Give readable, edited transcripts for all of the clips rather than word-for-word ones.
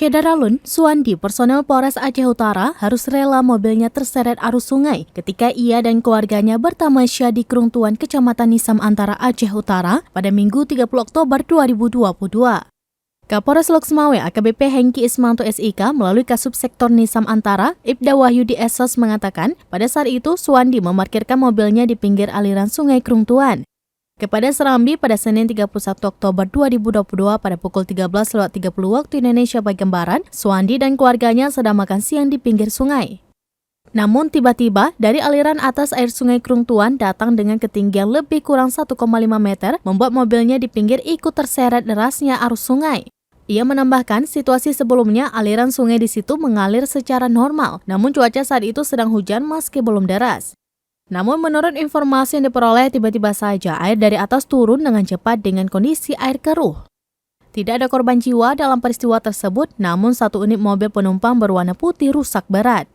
Syedaralun, Suwandi, personel Polres Aceh Utara harus rela mobilnya terseret arus sungai ketika ia dan keluarganya bertamasya di Kerungtuan Kecamatan Nisam Antara Aceh Utara pada Minggu 30 Oktober 2022. Kapolres Loksmawe AKBP Hengki Ismanto SIK melalui Kasub Sektor Nisam Antara, Ibda Wahyudi Esos mengatakan pada saat itu Suwandi memarkirkan mobilnya di pinggir aliran sungai Kerungtuan. Kepada Serambi pada Senin 31 Oktober 2022 pada pukul 13.30 waktu Indonesia bagian Barat, Suwandi dan keluarganya sedang makan siang di pinggir sungai. Namun tiba-tiba dari aliran atas air sungai Kerungtuan datang dengan ketinggian lebih kurang 1,5 meter membuat mobilnya di pinggir ikut terseret derasnya arus sungai. Ia menambahkan situasi sebelumnya aliran sungai di situ mengalir secara normal, namun cuaca saat itu sedang hujan meski belum deras. Namun menurut informasi yang diperoleh tiba-tiba saja air dari atas turun dengan cepat dengan kondisi air keruh. Tidak ada korban jiwa dalam peristiwa tersebut, namun satu unit mobil penumpang berwarna putih rusak berat.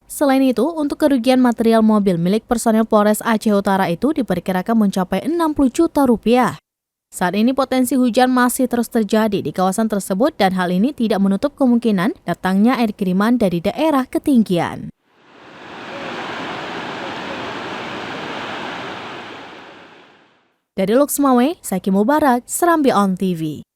Selain itu, untuk kerugian material mobil milik personel Polres Aceh Utara itu diperkirakan mencapai 60 juta rupiah. Saat ini potensi hujan masih terus terjadi di kawasan tersebut dan hal ini tidak menutup kemungkinan datangnya air kiriman dari daerah ketinggian. Dari Loksmawe, Saiki Mubarak, Serambi On TV.